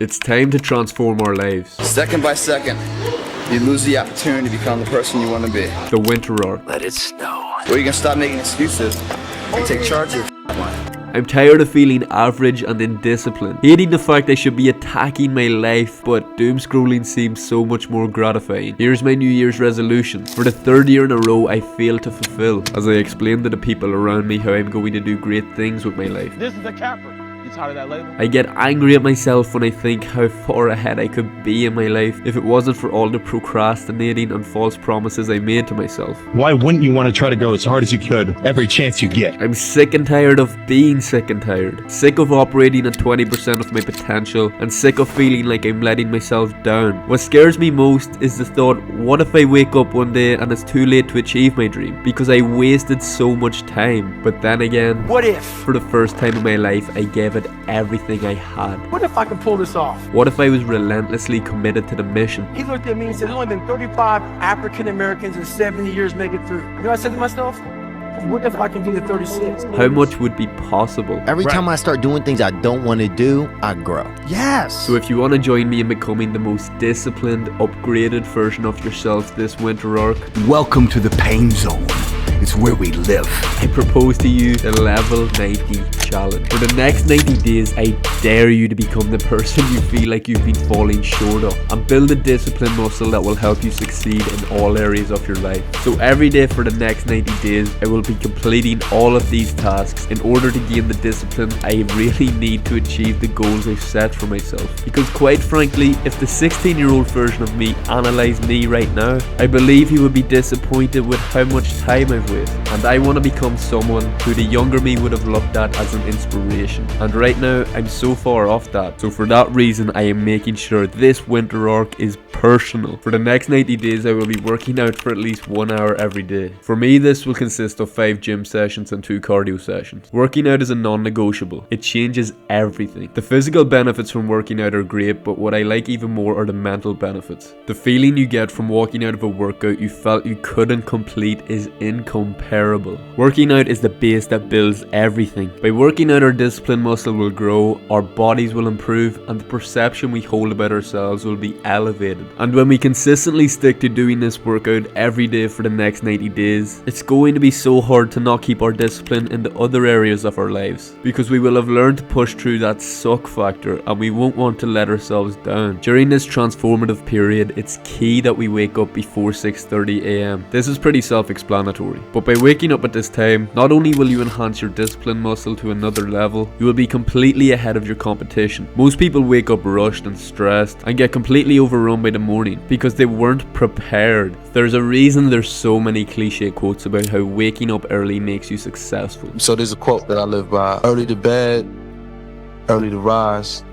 It's time to transform our lives. Second by second, you lose the opportunity to become the person you want to be. The winter arc. Let it snow. Or you can stop making excuses and take charge of your life. I'm tired of feeling average and indisciplined, hating the fact I should be attacking my life, but doom scrolling seems so much more gratifying. Here's my New Year's resolution. For the third year in a row, I failed to fulfill, as I explained to the people around me how I'm going to do great things with my life. This is the capper. You tired of that label? I get angry at myself when I think how far ahead I could be in my life if it wasn't for all the procrastinating and false promises I made to myself. Why wouldn't you want to try to go as hard as you could every chance you get? I'm sick and tired of being sick and tired. Sick of operating at 20% of my potential and sick of feeling like I'm letting myself down. What scares me most is the thought, what if I wake up one day and it's too late to achieve my dream because I wasted so much time? But then again, What if? for the first time in my life, I gave it everything I had. What if I can pull this off? What if I was relentlessly committed to the mission? He looked at me and said, there's only been 35 African Americans in 70 years make it through. You know what I said to myself? What if I can do the 36? How much would be possible? Every time I start doing things I don't want to do, I grow. Yes. So if you want to join me in becoming the most disciplined, upgraded version of yourself this winter arc, Welcome to the pain zone. It's where we live. I propose to you the level 90 challenge. For the next 90 days, I dare you to become the person you feel like you've been falling short of, and build a discipline muscle that will help you succeed in all areas of your life. So every day for the next 90 days, I will be completing all of these tasks in order to gain the discipline I really need to achieve the goals I've set for myself. Because quite frankly, if the 16-year-old version of me analysed me right now, I believe he would be disappointed with how much time I've wasted. And I want to become someone who the younger me would have looked at as an inspiration. And right now, I'm so far off that. So for that reason, I am making sure this winter arc is personal. For the next 90 days, I will be working out for at least 1 hour every day. For me, this will consist of 5 gym sessions and 2 cardio sessions. Working out is a non-negotiable. It changes everything. The physical benefits from working out are great, but what I like even more are the mental benefits. The feeling you get from walking out of a workout you felt you couldn't complete is incomparable. Working out is the base that builds everything. By working out, our discipline muscle will grow, our bodies will improve, and the perception we hold about ourselves will be elevated. And when we consistently stick to doing this workout every day for the next 90 days, it's going to be so hard to not keep our discipline in the other areas of our lives, because we will have learned to push through that suck factor and we won't want to let ourselves down. During this transformative period, it's key that we wake up before 6:30 AM. This is pretty self-explanatory, but by waking up at this time, not only will you enhance your discipline muscle to another level, you will be completely ahead of your competition. Most people wake up rushed and stressed and get completely overrun by the morning because they weren't prepared. There's a reason there's so many cliche quotes about how waking up early makes you successful. So there's a quote that I live by: early to bed, early to rise,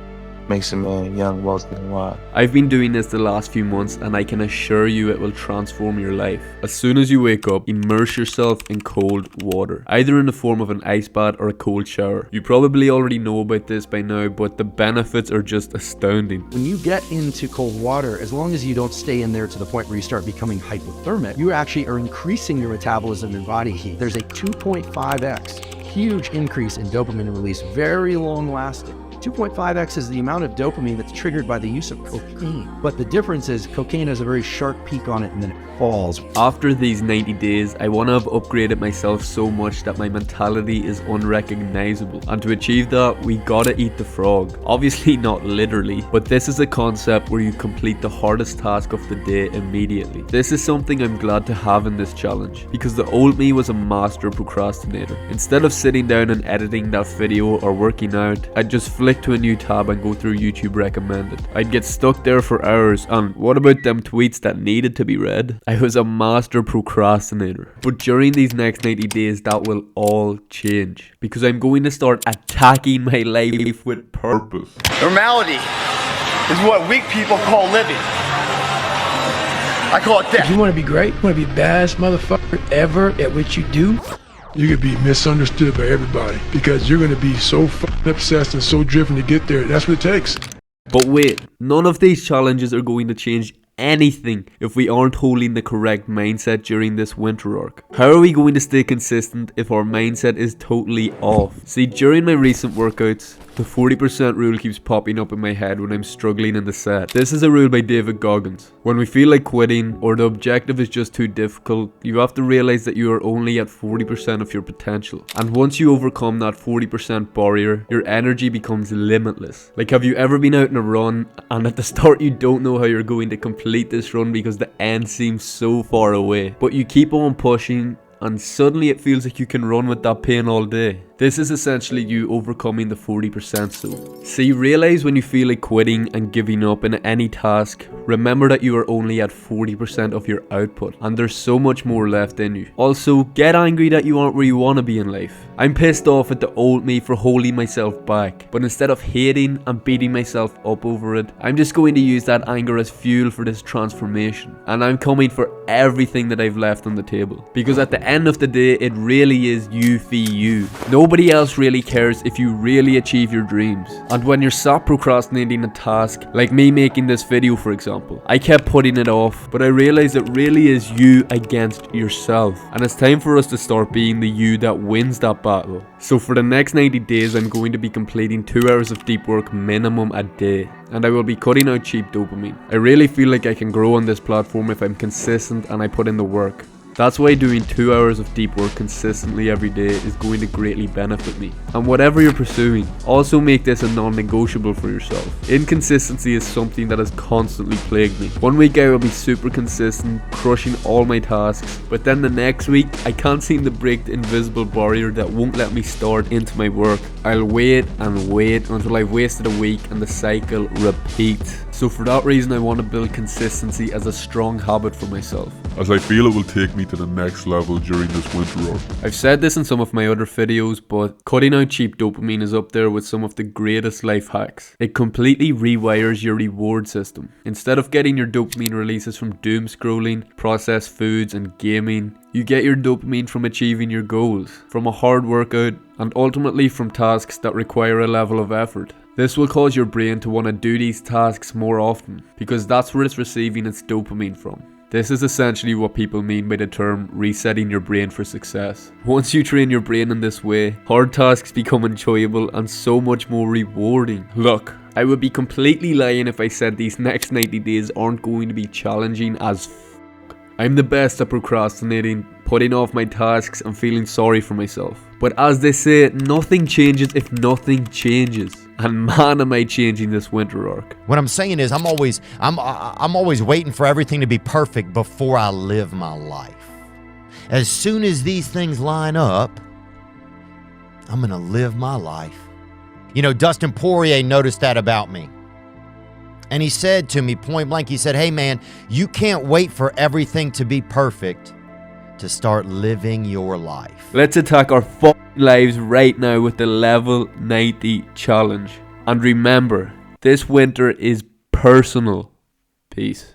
makes a man young, wealthy, and wise. I've been doing this the last few months and I can assure you it will transform your life. As soon as you wake up, immerse yourself in cold water, either in the form of an ice bath or a cold shower. You probably already know about this by now, but the benefits are just astounding. When you get into cold water, as long as you don't stay in there to the point where you start becoming hypothermic, you actually are increasing your metabolism and body heat. There's a 2.5x huge increase in dopamine release, very long lasting. 2.5x is the amount of dopamine that's triggered by the use of cocaine. But the difference is cocaine has a very sharp peak on it and then it falls. After these 90 days, I want to have upgraded myself so much that my mentality is unrecognizable. And to achieve that, we gotta eat the frog. Obviously not literally, but this is a concept where you complete the hardest task of the day immediately. This is something I'm glad to have in this challenge, because the old me was a master procrastinator. Instead of sitting down and editing that video or working out, I'd just flick to a new tab and go through YouTube recommended. I'd get stuck there for hours, and what about them tweets that needed to be read? I was a master procrastinator. But during these next 90 days, that will all change, because I'm going to start attacking my life with purpose. Normality is what weak people call living. I call it death. You want to be great? You want to be the baddest motherfucker ever at what you do? You could be misunderstood by everybody because you're going to be so obsessed and so driven to get there. That's what it takes. But wait, none of these challenges are going to change anything if we aren't holding the correct mindset during this winter arc. How are we going to stay consistent if our mindset is totally off? See, during my recent workouts, The 40% rule keeps popping up in my head when I'm struggling in the set. This is a rule by David Goggins. When we feel like quitting or the objective is just too difficult, you have to realize that you are only at 40% of your potential. And once you overcome that 40% barrier, your energy becomes limitless. Like, have you ever been out on a run and at the start you don't know how you're going to complete this run because the end seems so far away, but you keep on pushing and suddenly it feels like you can run with that pain all day? This is essentially you overcoming the 40% zone. See, realize when you feel like quitting and giving up in any task, remember that you are only at 40% of your output and there's so much more left in you. Also, get angry that you aren't where you want to be in life. I'm pissed off at the old me for holding myself back, but instead of hating and beating myself up over it, I'm just going to use that anger as fuel for this transformation. And I'm coming for everything that I've left on the table. Because at the end of the day, it really is you v you. Nobody else really cares if you really achieve your dreams. And when you're sat procrastinating a task, like me making this video for example, I kept putting it off, but I realized it really is you against yourself. And it's time for us to start being the you that wins that battle. So for the next 90 days, I'm going to be completing 2 hours of deep work minimum a day. And I will be cutting out cheap dopamine. I really feel like I can grow on this platform if I'm consistent and I put in the work. That's why doing 2 hours of deep work consistently every day is going to greatly benefit me. And whatever you're pursuing, also make this a non-negotiable for yourself. Inconsistency is something that has constantly plagued me. One week I will be super consistent, crushing all my tasks, but then the next week I can't seem to break the invisible barrier that won't let me start into my work. I'll wait and wait until I've wasted a week and the cycle repeats. So for that reason I want to build consistency as a strong habit for myself, as I feel it will take me to the next level during this winter arc. I've said this in some of my other videos, but cutting out cheap dopamine is up there with some of the greatest life hacks. It completely rewires your reward system. Instead of getting your dopamine releases from doom scrolling, processed foods and gaming, you get your dopamine from achieving your goals, from a hard workout, and ultimately from tasks that require a level of effort. This will cause your brain to want to do these tasks more often, because that's where it's receiving its dopamine from. This is essentially what people mean by the term resetting your brain for success. Once you train your brain in this way, hard tasks become enjoyable and so much more rewarding. Look, I would be completely lying if I said these next 90 days aren't going to be challenging as I'm the best at procrastinating, putting off my tasks and feeling sorry for myself. But as they say, nothing changes if nothing changes. And man, am I changing this winter arc. What I'm saying is I'm always waiting for everything to be perfect before I live my life. As soon as these things line up, I'm going to live my life. You know, Dustin Poirier noticed that about me. And he said to me point blank, he said, "Hey man, you can't wait for everything to be perfect to start living your life." Let's attack our lives right now with the level 90 challenge. And remember, this winter is personal. Peace.